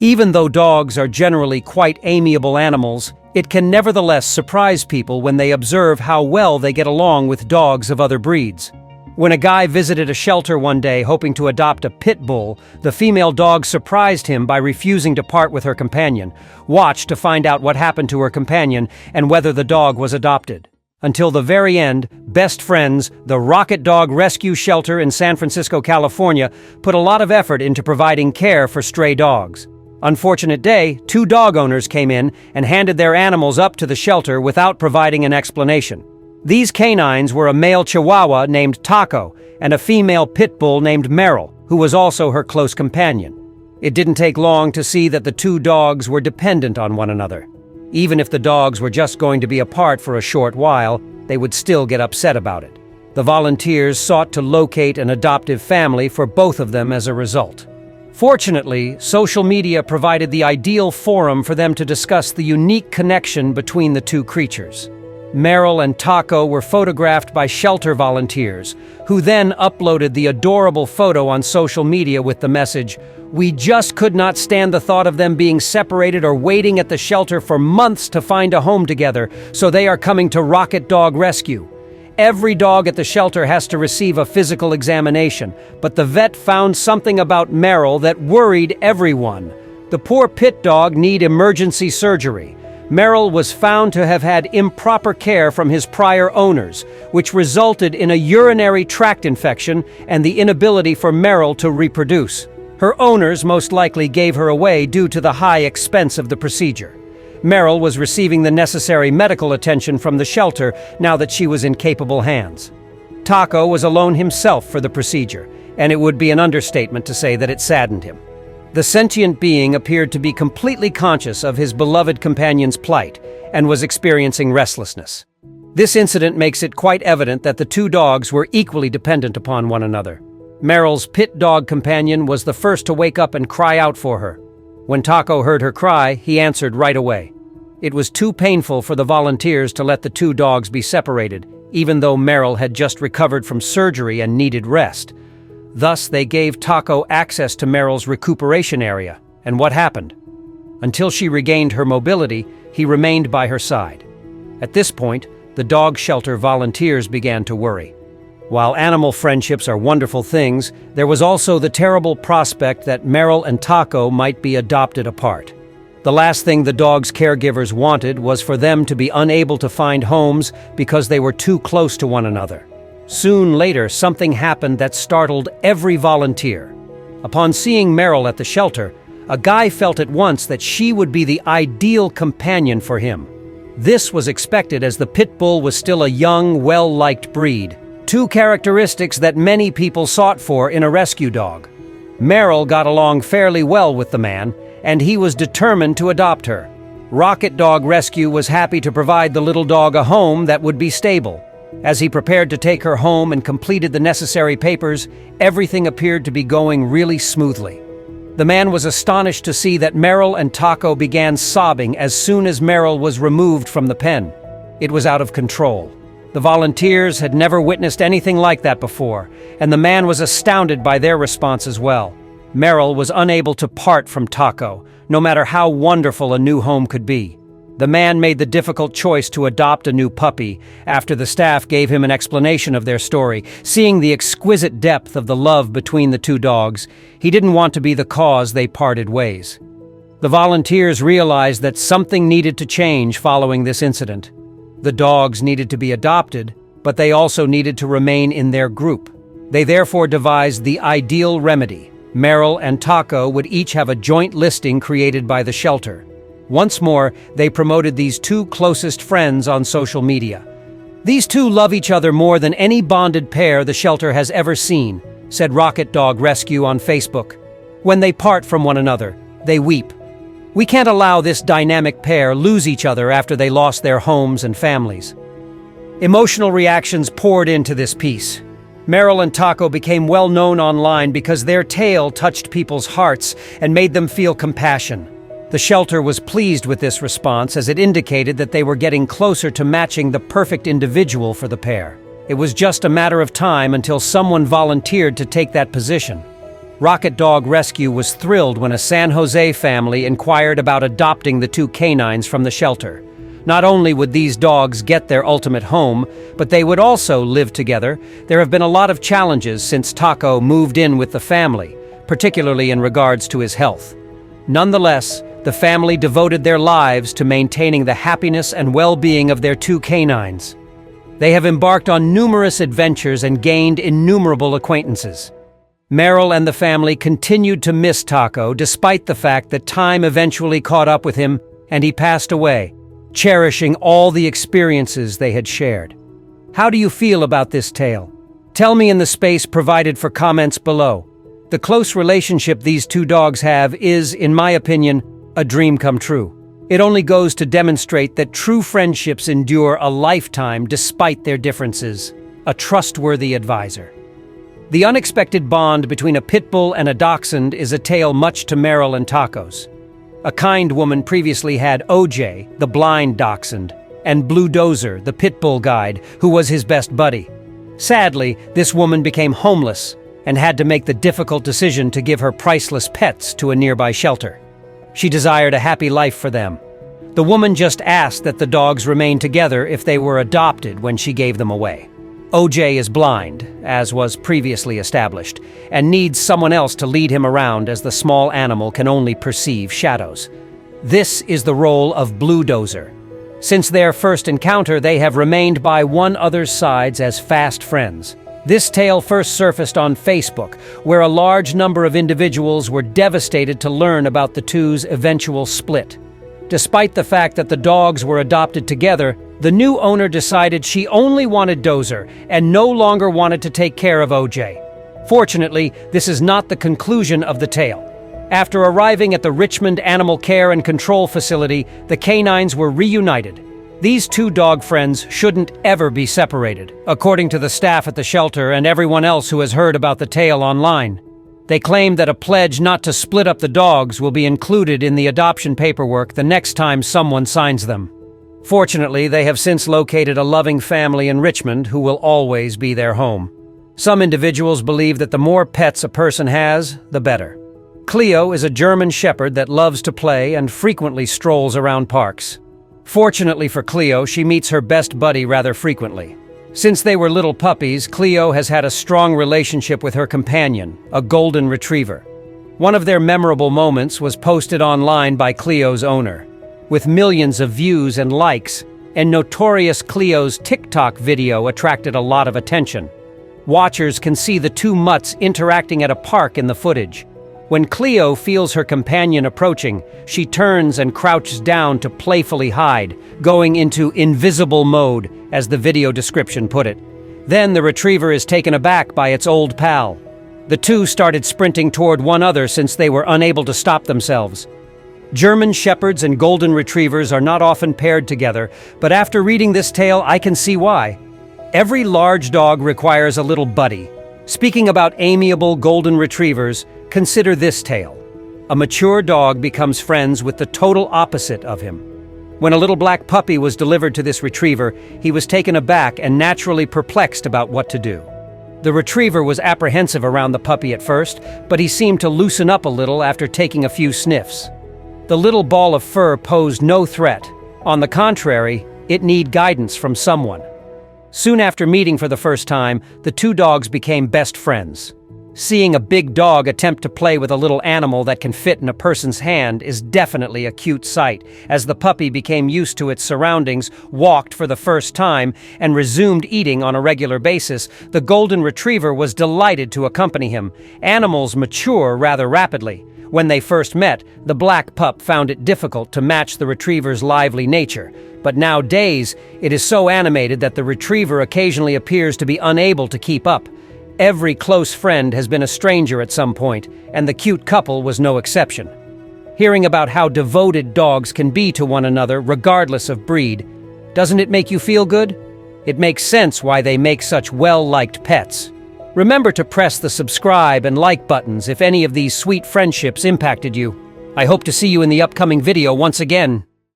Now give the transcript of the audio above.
Even though dogs are generally quite amiable animals, it can nevertheless surprise people when they observe how well they get along with dogs of other breeds. When a guy visited a shelter one day hoping to adopt a pit bull, the female dog surprised him by refusing to part with her companion. Watch to find out what happened to her companion and whether the dog was adopted. Until the very end, Best Friends, the Rocket Dog Rescue Shelter in San Francisco, California, put a lot of effort into providing care for stray dogs. Unfortunate day, 2 dog owners came in and handed their animals up to the shelter without providing an explanation. These canines were a male Chihuahua named Taco and a female pit bull named Meryl, who was also her close companion. It didn't take long to see that the 2 dogs were dependent on one another. Even if the dogs were just going to be apart for a short while, they would still get upset about it. The volunteers sought to locate an adoptive family for both of them as a result. Fortunately, social media provided the ideal forum for them to discuss the unique connection between the 2 creatures. Meryl and Taco were photographed by shelter volunteers, who then uploaded the adorable photo on social media with the message, "We just could not stand the thought of them being separated or waiting at the shelter for months to find a home together, so they are coming to Rocket Dog Rescue. Every dog at the shelter has to receive a physical examination, but the vet found something about Meryl that worried everyone. The poor pit dog need emergency surgery. Meryl was found to have had improper care from his prior owners, which resulted in a urinary tract infection and the inability for Meryl to reproduce. Her owners most likely gave her away due to the high expense of the procedure. Meryl was receiving the necessary medical attention from the shelter now that she was in capable hands. Taco was alone himself for the procedure, and it would be an understatement to say that it saddened him. The sentient being appeared to be completely conscious of his beloved companion's plight and was experiencing restlessness. This incident makes it quite evident that the 2 dogs were equally dependent upon one another. Meryl's pit dog companion was the first to wake up and cry out for her. When Taco heard her cry, he answered right away. It was too painful for the volunteers to let the 2 dogs be separated, even though Meryl had just recovered from surgery and needed rest. Thus, they gave Taco access to Meryl's recuperation area. And what happened? Until she regained her mobility, he remained by her side. At this point, the dog shelter volunteers began to worry. While animal friendships are wonderful things, there was also the terrible prospect that Meryl and Taco might be adopted apart. The last thing the dog's caregivers wanted was for them to be unable to find homes because they were too close to one another. Soon later, something happened that startled every volunteer. Upon seeing Meryl at the shelter, a guy felt at once that she would be the ideal companion for him. This was expected as the pit bull was still a young, well-liked breed, 2 characteristics that many people sought for in a rescue dog. Meryl got along fairly well with the man, and he was determined to adopt her. Rocket Dog Rescue was happy to provide the little dog a home that would be stable. As he prepared to take her home and completed the necessary papers, everything appeared to be going really smoothly. The man was astonished to see that Meryl and Taco began sobbing as soon as Meryl was removed from the pen. It was out of control. The volunteers had never witnessed anything like that before, and the man was astounded by their response as well. Meryl was unable to part from Taco, no matter how wonderful a new home could be. The man made the difficult choice to adopt a new puppy after the staff gave him an explanation of their story. Seeing the exquisite depth of the love between the 2 dogs, he didn't want to be the cause they parted ways. The volunteers realized that something needed to change following this incident. The dogs needed to be adopted, but they also needed to remain in their group. They therefore devised the ideal remedy. Meryl and Taco would each have a joint listing created by the shelter. Once more, they promoted these 2 closest friends on social media. "These 2 love each other more than any bonded pair the shelter has ever seen," said Rocket Dog Rescue on Facebook. "When they part from one another, they weep. We can't allow this dynamic pair lose each other after they lost their homes and families." Emotional reactions poured into this piece. Meryl and Taco became well known online because their tale touched people's hearts and made them feel compassion. The shelter was pleased with this response as it indicated that they were getting closer to matching the perfect individual for the pair. It was just a matter of time until someone volunteered to take that position. Rocket Dog Rescue was thrilled when a San Jose family inquired about adopting the two canines from the shelter. Not only would these dogs get their ultimate home, but they would also live together. There have been a lot of challenges since Taco moved in with the family, particularly in regards to his health. Nonetheless, the family devoted their lives to maintaining the happiness and well-being of their two canines. They have embarked on numerous adventures and gained innumerable acquaintances. Meryl and the family continued to miss Taco despite the fact that time eventually caught up with him and he passed away, cherishing all the experiences they had shared. How do you feel about this tale? Tell me in the space provided for comments below. The close relationship these two dogs have is, in my opinion, a dream come true. It only goes to demonstrate that true friendships endure a lifetime despite their differences. A trustworthy advisor. The unexpected bond between a pit bull and a dachshund is a tale much to Meryl and Taco's. A kind woman previously had OJ, the blind dachshund, and Blue Dozer, the pit bull guide, who was his best buddy. Sadly, this woman became homeless and had to make the difficult decision to give her priceless pets to a nearby shelter. She desired a happy life for them. The woman just asked that the dogs remain together if they were adopted when she gave them away. OJ is blind, as was previously established, and needs someone else to lead him around as the small animal can only perceive shadows. This is the role of Blue Dozer. Since their first encounter, they have remained by one another's sides as fast friends. This tale first surfaced on Facebook, where a large number of individuals were devastated to learn about the two's eventual split. Despite the fact that the dogs were adopted together, the new owner decided she only wanted Dozer and no longer wanted to take care of OJ. Fortunately, this is not the conclusion of the tale. After arriving at the Richmond Animal Care and Control Facility, the canines were reunited. These two dog friends shouldn't ever be separated, according to the staff at the shelter and everyone else who has heard about the tale online. They claim that a pledge not to split up the dogs will be included in the adoption paperwork the next time someone signs them. Fortunately, they have since located a loving family in Richmond who will always be their home. Some individuals believe that the more pets a person has, the better. Cleo is a German Shepherd that loves to play and frequently strolls around parks. Fortunately for Cleo, she meets her best buddy rather frequently. Since they were little puppies, Cleo has had a strong relationship with her companion, a golden retriever. One of their memorable moments was posted online by Cleo's owner. With millions of views and likes, and notorious Cleo's TikTok video attracted a lot of attention. Watchers can see the two mutts interacting at a park in the footage. When Cleo feels her companion approaching, she turns and crouches down to playfully hide, going into invisible mode, as the video description put it. Then the retriever is taken aback by its old pal. The two started sprinting toward one another since they were unable to stop themselves. German Shepherds and Golden Retrievers are not often paired together, but after reading this tale, I can see why. Every large dog requires a little buddy. Speaking about amiable Golden Retrievers, consider this tale. A mature dog becomes friends with the total opposite of him. When a little black puppy was delivered to this retriever, he was taken aback and naturally perplexed about what to do. The retriever was apprehensive around the puppy at first, but he seemed to loosen up a little after taking a few sniffs. The little ball of fur posed no threat. On the contrary, it needed guidance from someone. Soon after meeting for the first time, the two dogs became best friends. Seeing a big dog attempt to play with a little animal that can fit in a person's hand is definitely a cute sight. As the puppy became used to its surroundings, walked for the first time, and resumed eating on a regular basis, the Golden Retriever was delighted to accompany him. Animals mature rather rapidly. When they first met, the black pup found it difficult to match the retriever's lively nature. But nowadays, it is so animated that the retriever occasionally appears to be unable to keep up. Every close friend has been a stranger at some point, and the cute couple was no exception. Hearing about how devoted dogs can be to one another regardless of breed, doesn't it make you feel good? It makes sense why they make such well-liked pets. Remember to press the subscribe and like buttons if any of these sweet friendships impacted you. I hope to see you in the upcoming video once again.